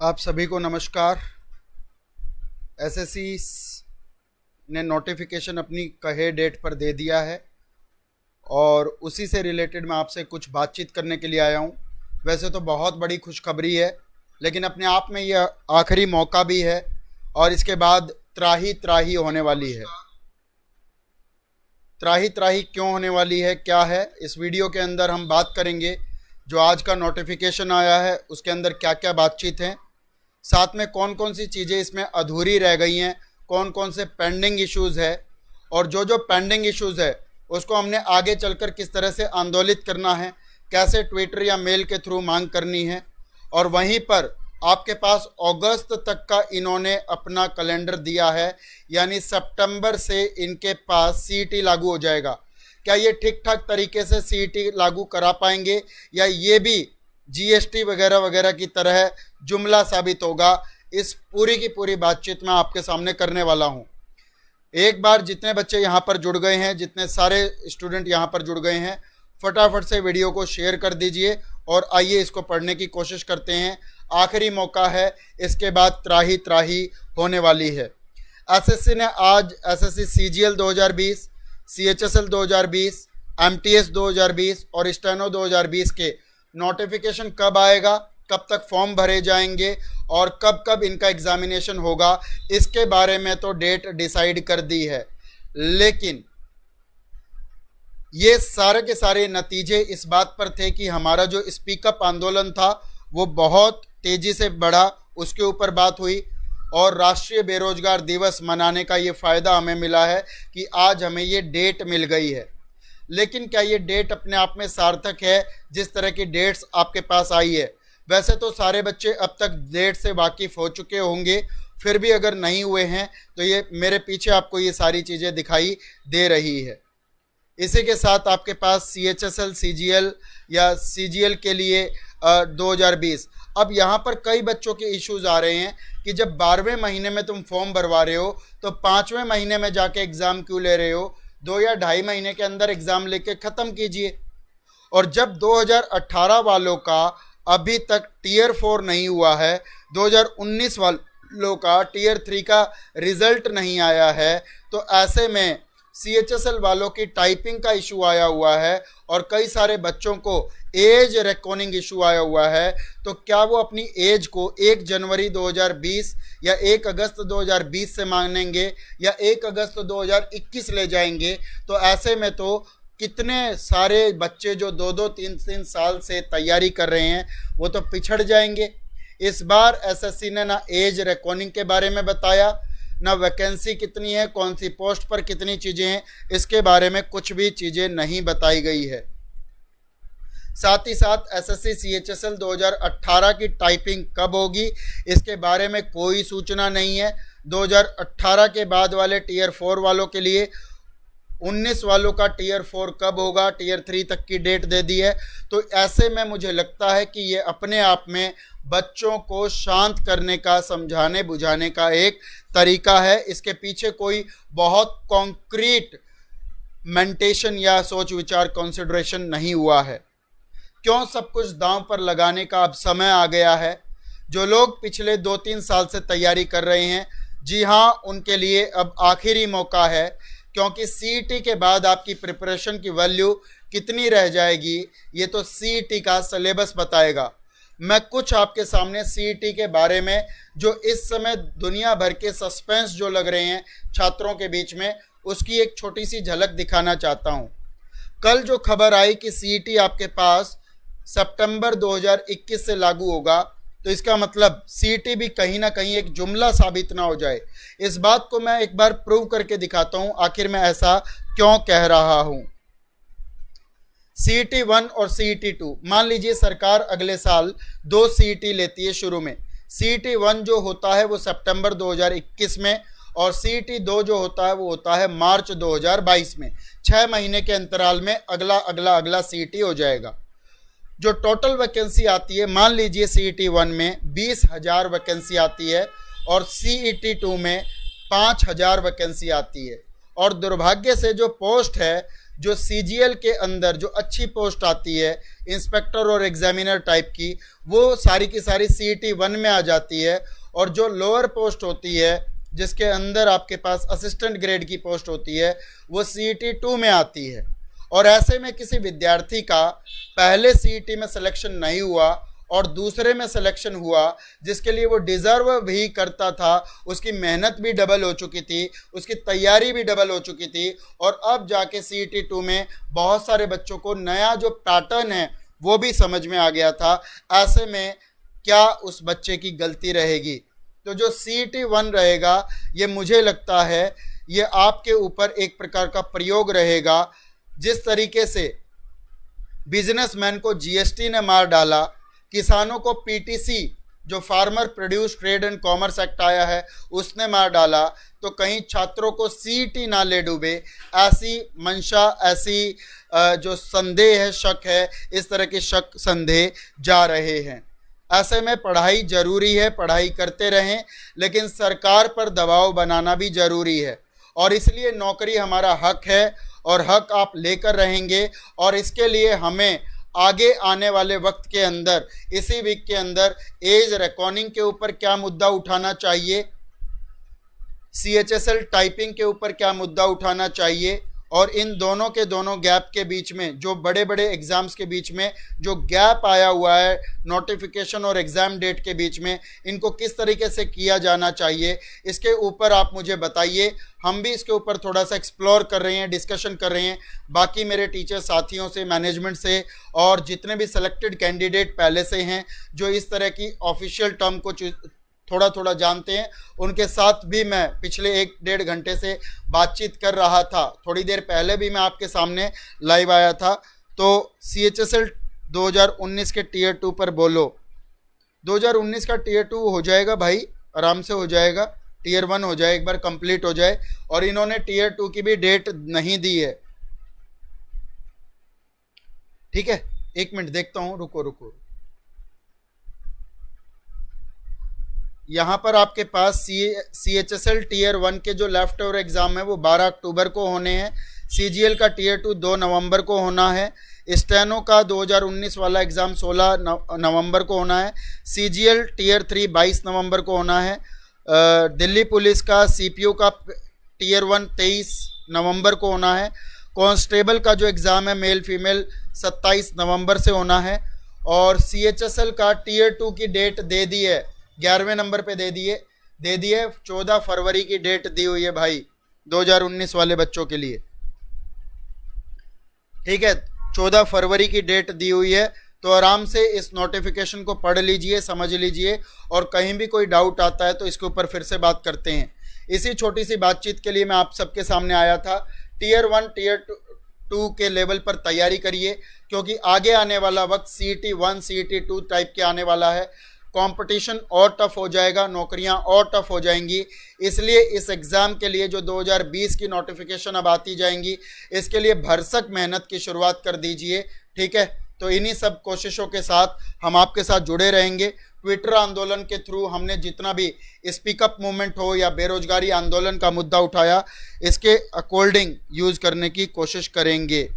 आप सभी को नमस्कार। एसएससी ने नोटिफिकेशन अपनी कहे डेट पर दे दिया है और उसी से रिलेटेड मैं आपसे कुछ बातचीत करने के लिए आया हूँ। वैसे तो बहुत बड़ी खुशखबरी है, लेकिन अपने आप में यह आखिरी मौका भी है और इसके बाद त्राही त्राही होने वाली है। त्राही त्राही क्यों होने वाली है, क्या है, इस वीडियो के अंदर हम बात करेंगे। जो आज का नोटिफिकेशन आया है उसके अंदर क्या क्या बातचीत है, साथ में कौन कौन सी चीज़ें इसमें अधूरी रह गई हैं, कौन कौन से पेंडिंग इश्यूज़ है और जो पेंडिंग इश्यूज़ है उसको हमने आगे चलकर किस तरह से आंदोलित करना है, कैसे ट्विटर या मेल के थ्रू मांग करनी है। और वहीं पर आपके पास अगस्त तक का इन्होंने अपना कैलेंडर दिया है, यानी सितंबर से इनके पास सीईटी लागू हो जाएगा। क्या ये ठीक ठाक तरीके से सीईटी लागू करा पाएंगे या ये भी जीएसटी वगैरह वगैरह की तरह जुमला साबित होगा, इस पूरी की पूरी बातचीत मैं आपके सामने करने वाला हूं। एक बार जितने बच्चे यहां पर जुड़ गए हैं, जितने सारे स्टूडेंट यहां पर जुड़ गए हैं, फटाफट से वीडियो को शेयर कर दीजिए और आइए इसको पढ़ने की कोशिश करते हैं। आखिरी मौका है, इसके बाद त्राही त्राही होने वाली है। एसएससी ने आज एसएससी सीजीएल 2020, सीएचएसएल 2020, एमटीएस 2020 और स्टेनो 2020 के नोटिफिकेशन कब आएगा, कब तक फॉर्म भरे जाएंगे और कब कब इनका एग्जामिनेशन होगा, इसके बारे में तो डेट डिसाइड कर दी है। लेकिन ये सारे के सारे नतीजे इस बात पर थे कि हमारा जो स्पीकअप आंदोलन था वो बहुत तेज़ी से बढ़ा, उसके ऊपर बात हुई और राष्ट्रीय बेरोजगार दिवस मनाने का ये फ़ायदा हमें मिला है कि आज हमें ये डेट मिल गई है। लेकिन क्या ये डेट अपने आप में सार्थक है, जिस तरह की डेट्स आपके पास आई है? वैसे तो सारे बच्चे अब तक डेट से वाकिफ़ हो चुके होंगे, फिर भी अगर नहीं हुए हैं तो ये मेरे पीछे आपको ये सारी चीज़ें दिखाई दे रही है। इसी के साथ आपके पास सीएचएसएल सीजीएल या सीजीएल के लिए 2020। अब यहाँ पर कई बच्चों के इश्यूज आ रहे हैं कि जब 12वें महीने में तुम फॉर्म भरवा रहे हो तो 5वें महीने में जाके एग्ज़ाम क्यों ले रहे हो? 2 या ढाई महीने के अंदर एग्ज़ाम लेके ख़त्म कीजिए। और जब 2018 वालों का अभी तक टीयर 4 नहीं हुआ है, 2019 वालों का टीयर 3 का रिजल्ट नहीं आया है, तो ऐसे में सीएचएसएल वालों की टाइपिंग का इशू आया हुआ है और कई सारे बच्चों को एज रिकॉर्डिंग इशू आया हुआ है। तो क्या वो अपनी एज को 1 जनवरी 2020 या 1 अगस्त 2020 से मांगेंगे या 1 अगस्त 2021 ले जाएंगे? तो ऐसे में तो कितने सारे बच्चे जो 2-2, 3-3 साल से तैयारी कर रहे हैं वो तो पिछड़ जाएंगे। इस बार एसएससी ने ना एज रिकॉर्डिंग के बारे में बताया, ना वैकेंसी कितनी है, कौन सी पोस्ट पर कितनी चीज़ें हैं, इसके बारे में कुछ भी चीज़ें नहीं बताई गई है। साथ ही साथ एसएससी सीएचएसएल 2018 की टाइपिंग कब होगी, इसके बारे में कोई सूचना नहीं है। 2018 के बाद वाले टीयर 4 वालों के लिए 19 वालों का टीयर 4 कब होगा, टीयर 3 तक की डेट दे दी है। तो ऐसे में मुझे लगता है कि ये अपने आप में बच्चों को शांत करने का, समझाने बुझाने का एक तरीका है। इसके पीछे कोई बहुत कॉन्क्रीट मेंटेशन या सोच विचार कंसिडरेशन नहीं हुआ है। क्यों सब कुछ दांव पर लगाने का अब समय आ गया है? जो लोग पिछले 2-3 साल से तैयारी कर रहे हैं, जी हाँ, उनके लिए अब आखिरी मौका है, क्योंकि सीईटी के बाद आपकी प्रिपरेशन की वैल्यू कितनी रह जाएगी ये तो सीईटी का सिलेबस बताएगा। मैं कुछ आपके सामने सीईटी के बारे में जो इस समय दुनिया भर के सस्पेंस जो लग रहे हैं छात्रों के बीच में, उसकी एक छोटी सी झलक दिखाना चाहता हूं। कल जो खबर आई कि सीईटी आपके पास सितंबर 2021 से लागू होगा, तो इसका मतलब सीईटी भी कहीं ना कहीं एक जुमला साबित ना हो जाए। इस बात को मैं एक बार प्रूव करके दिखाता हूं, आखिर मैं ऐसा क्यों कह रहा हूं। सीईटी 1 और सीईटी 2, मान लीजिए सरकार अगले साल 2 सीईटी लेती है शुरू में। सीईटी 1 जो होता है वो सितंबर 2021 में और सीईटी 2 जो होता है वो होता है मार्च 2022 में। 6 महीने के अंतराल में अगला सीईटी हो जाएगा। जो टोटल वैकेंसी आती है, मान लीजिए सीईटी 1 में 20,000 वैकेंसी आती है और सीईटी 2 में 5,000 वैकेंसी आती है। और दुर्भाग्य से जो पोस्ट है जो सीजीएल के अंदर जो अच्छी पोस्ट आती है इंस्पेक्टर और एग्जामिनर टाइप की, वो सारी की सारी सीईटी 1 में आ जाती है, और जो लोअर पोस्ट होती है जिसके अंदर आपके पास असिस्टेंट ग्रेड की पोस्ट होती है वो सीईटी 2 में आती है। और ऐसे में किसी विद्यार्थी का पहले सीईटी में सिलेक्शन नहीं हुआ और दूसरे में सिलेक्शन हुआ, जिसके लिए वो डिज़र्व भी करता था, उसकी मेहनत भी डबल हो चुकी थी, उसकी तैयारी भी डबल हो चुकी थी, और अब जाके सीईटी 2 में बहुत सारे बच्चों को नया जो पैटर्न है वो भी समझ में आ गया था। ऐसे में क्या उस बच्चे की गलती रहेगी? तो जो सीईटी 1 रहेगा ये मुझे लगता है ये आपके ऊपर एक प्रकार का प्रयोग रहेगा। जिस तरीके से बिजनेसमैन को जीएसटी ने मार डाला, किसानों को पीटीसी जो farmer produce trade and commerce act आया है उसने मार डाला, तो कहीं छात्रों को सीईटी ना ले डूबे, ऐसी मंशा, ऐसी जो संदेह है, शक है, इस तरह के शक संदेह जा रहे हैं। ऐसे में पढ़ाई जरूरी है, पढ़ाई करते रहें, लेकिन सरकार पर दबाव बनाना भी जरूरी है, और इसलिए नौकरी हमारा हक है और हक आप लेकर रहेंगे। और इसके लिए हमें आगे आने वाले वक्त के अंदर, इसी वीक के अंदर एज रिकॉर्डिंग के ऊपर क्या मुद्दा उठाना चाहिए, सीएचएसएल टाइपिंग के ऊपर क्या मुद्दा उठाना चाहिए, और इन दोनों के दोनों गैप के बीच में, जो बड़े बड़े एग्ज़ाम्स के बीच में जो गैप आया हुआ है नोटिफिकेशन और एग्ज़ाम डेट के बीच में, इनको किस तरीके से किया जाना चाहिए, इसके ऊपर आप मुझे बताइए। हम भी इसके ऊपर थोड़ा सा एक्सप्लोर कर रहे हैं, डिस्कशन कर रहे हैं बाकी मेरे टीचर साथियों से, मैनेजमेंट से, और जितने भी सेलेक्टेड कैंडिडेट पहले से हैं जो इस तरह की ऑफिशियल टर्म को थोड़ा थोड़ा जानते हैं, उनके साथ भी मैं पिछले 1-1.5 घंटे से बातचीत कर रहा था। थोड़ी देर पहले भी मैं आपके सामने लाइव आया था। तो सीएचएसएल 2019 के टीयर 2 पर बोलो। 2019 का टीयर 2 हो जाएगा भाई, आराम से हो जाएगा, टीयर 1 हो जाए, एक बार कंप्लीट हो जाए। और इन्होंने टीयर 2 की भी डेट नहीं दी है, ठीक है। 1 मिनट देखता हूँ, रुको। यहाँ पर आपके पास सीएचएसएल टीयर 1 के जो लेफ्ट ओवर एग्ज़ाम है वो 12 अक्टूबर को होने हैं। सीजीएल का टीयर 2 2 नवंबर को होना है। स्टेनो का 2019 वाला एग्ज़ाम 16 नवंबर को होना है। सीजीएल टीयर 3 22 नवंबर को होना है। दिल्ली पुलिस का सीपीओ का टीयर 1 23 नवंबर को होना है। कांस्टेबल का जो एग्ज़ाम है मेल फीमेल 27 नवंबर से होना है। और सीएचएसएल का टीयर 2 की डेट दे दी है, 11वें नंबर पे दे दिए 14 फरवरी की डेट दी हुई है भाई 2019 वाले बच्चों के लिए, ठीक है। 14 फरवरी की डेट दी हुई है, तो आराम से इस नोटिफिकेशन को पढ़ लीजिए, समझ लीजिए, और कहीं भी कोई डाउट आता है तो इसके ऊपर फिर से बात करते हैं। इसी छोटी सी बातचीत के लिए मैं आप सबके सामने आया था। टीयर 1 टीयर 2 के लेवल पर तैयारी करिए, क्योंकि आगे आने वाला वक्त सीईटी 1 सीईटी 2 टाइप के आने वाला है। कंपटीशन और टफ हो जाएगा, नौकरियां और टफ हो जाएंगी। इसलिए इस एग्ज़ाम के लिए जो 2020 की नोटिफिकेशन अब आती जाएंगी, इसके लिए भरसक मेहनत की शुरुआत कर दीजिए, ठीक है। तो इन्हीं सब कोशिशों के साथ हम आपके साथ जुड़े रहेंगे। ट्विटर आंदोलन के थ्रू हमने जितना भी स्पीकअप मूवमेंट हो या बेरोजगारी आंदोलन का मुद्दा उठाया, इसके अकॉर्डिंग यूज़ करने की कोशिश करेंगे।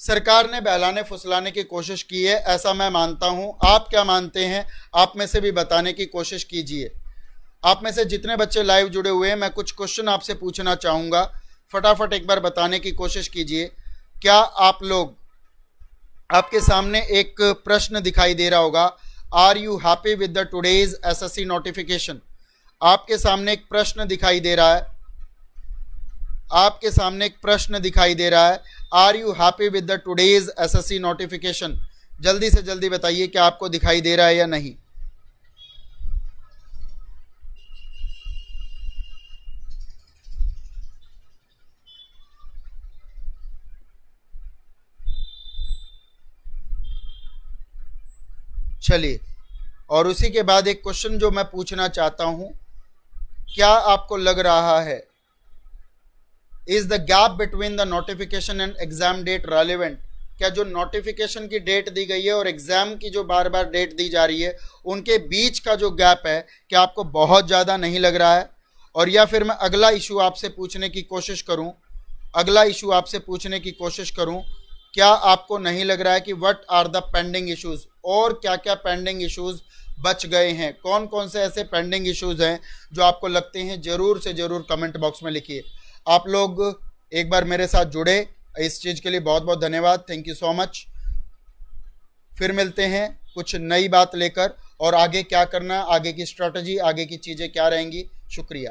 सरकार ने बहलाने फुसलाने की कोशिश की है, ऐसा मैं मानता हूं। आप क्या मानते हैं? आप में से भी बताने की कोशिश कीजिए। आप में से जितने बच्चे लाइव जुड़े हुए हैं, मैं कुछ क्वेश्चन आपसे पूछना चाहूँगा, फटाफट एक बार बताने की कोशिश कीजिए। क्या आप लोग, आपके सामने एक प्रश्न दिखाई दे रहा होगा, are you happy with the today's SSC notification? आपके सामने एक प्रश्न दिखाई दे रहा है, आपके सामने एक प्रश्न दिखाई दे रहा है, are you happy with the today's SSC notification? जल्दी से जल्दी बताइए क्या आपको दिखाई दे रहा है या नहीं। चलिए, और उसी के बाद एक क्वेश्चन जो मैं पूछना चाहता हूं, क्या आपको लग रहा है, is the gap between the notification and exam date relevant? क्या जो नोटिफिकेशन की डेट दी गई है और एग्जाम की जो बार बार डेट दी जा रही है, उनके बीच का जो गैप है, क्या आपको बहुत ज़्यादा नहीं लग रहा है? और या फिर मैं अगला इशू आपसे पूछने की कोशिश करूं, अगला इशू आपसे पूछने की कोशिश करूं, क्या आपको नहीं लग रहा है कि what are the pending issues, और क्या क्या पेंडिंग इश्यूज बच गए हैं, कौन कौन से ऐसे पेंडिंग इश्यूज हैं जो आपको लगते हैं, जरूर से जरूर कमेंट बॉक्स में लिखिए। आप लोग एक बार मेरे साथ जुड़े, इस चीज़ के लिए बहुत बहुत धन्यवाद, थैंक यू सो मच। फिर मिलते हैं कुछ नई बात लेकर, और आगे क्या करना, आगे की स्ट्रैटेजी, आगे की चीज़ें क्या रहेंगी। शुक्रिया।